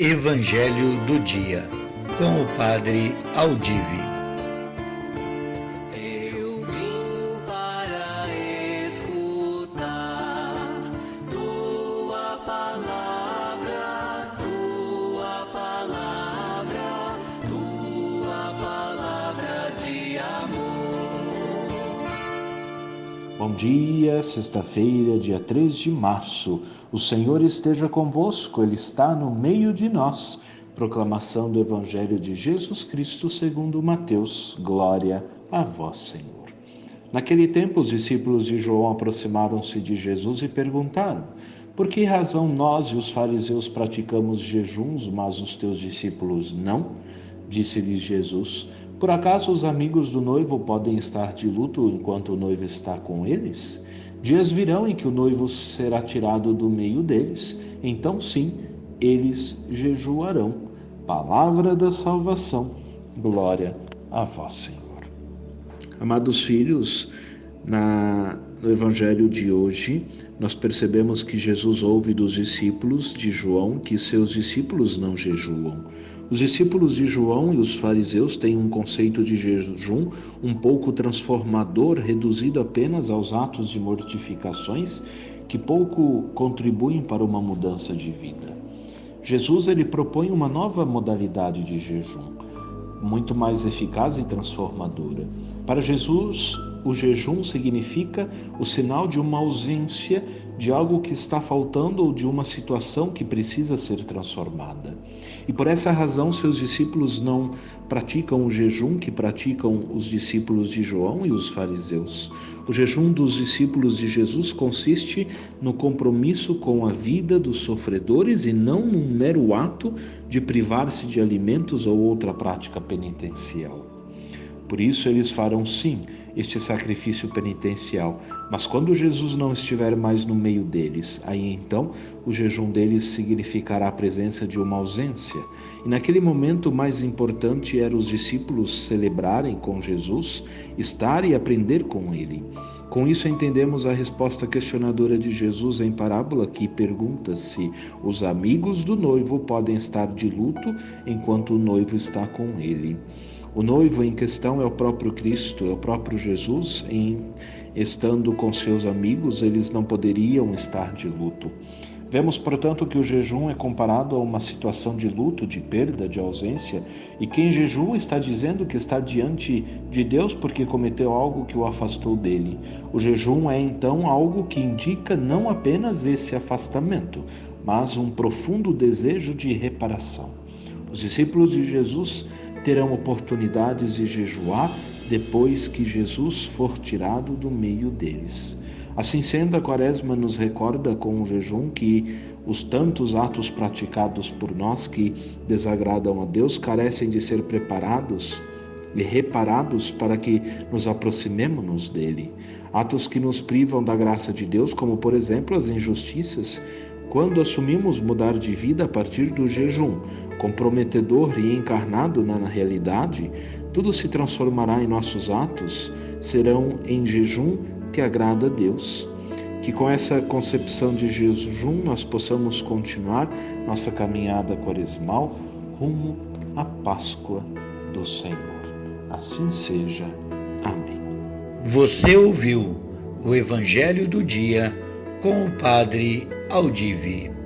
Evangelho do Dia, com o Padre Aldive. Eu vim para escutar tua palavra, tua palavra de amor. Bom dia, sexta-feira, dia 3 de março. O Senhor esteja convosco, Ele está no meio de nós. Proclamação do Evangelho de Jesus Cristo segundo Mateus. Glória a vós, Senhor. Naquele tempo, os discípulos de João aproximaram-se de Jesus e perguntaram: por que razão nós e os fariseus praticamos jejuns, mas os teus discípulos não? Disse-lhes Jesus: por acaso os amigos do noivo podem estar de luto enquanto o noivo está com eles? Dias virão em que o noivo será tirado do meio deles, então sim, eles jejuarão. Palavra da salvação. Glória a vós, Senhor. Amados filhos, no Evangelho de hoje, nós percebemos que Jesus ouve dos discípulos de João que seus discípulos não jejuam. Os discípulos de João e os fariseus têm um conceito de jejum um pouco transformador, reduzido apenas aos atos de mortificações que pouco contribuem para uma mudança de vida. Jesus ele propõe uma nova modalidade de jejum, muito mais eficaz e transformadora. Para Jesus, o jejum significa o sinal de uma ausência de algo que está faltando ou de uma situação que precisa ser transformada. E por essa razão, seus discípulos não praticam o jejum que praticam os discípulos de João e os fariseus. O jejum dos discípulos de Jesus consiste no compromisso com a vida dos sofredores e não num mero ato de privar-se de alimentos ou outra prática penitencial. Por isso eles farão sim este sacrifício penitencial, mas quando Jesus não estiver mais no meio deles, aí então o jejum deles significará a presença de uma ausência. E naquele momento o mais importante era os discípulos celebrarem com Jesus, estar e aprender com ele. Com isso entendemos a resposta questionadora de Jesus em parábola, que pergunta se os amigos do noivo podem estar de luto enquanto o noivo está com ele. O noivo em questão é o próprio Cristo, é o próprio Jesus. Estando com seus amigos, eles não poderiam estar de luto. Vemos, portanto, que o jejum é comparado a uma situação de luto, de perda, de ausência, e quem jejua está dizendo que está diante de Deus porque cometeu algo que o afastou dele. O jejum é, então, algo que indica não apenas esse afastamento, mas um profundo desejo de reparação. Os discípulos de Jesus terão oportunidades de jejuar depois que Jesus for tirado do meio deles. Assim sendo, a Quaresma nos recorda com o jejum que os tantos atos praticados por nós que desagradam a Deus carecem de ser preparados e reparados para que nos aproximemos dele. Atos que nos privam da graça de Deus, como por exemplo as injustiças. Quando assumimos mudar de vida a partir do jejum, comprometedor e encarnado na realidade, tudo se transformará em nossos atos, serão em jejum que agrada a Deus. Que com essa concepção de jejum nós possamos continuar nossa caminhada quaresmal rumo à Páscoa do Senhor. Assim seja. Amém. Você ouviu o Evangelho do Dia com o Padre Aldive.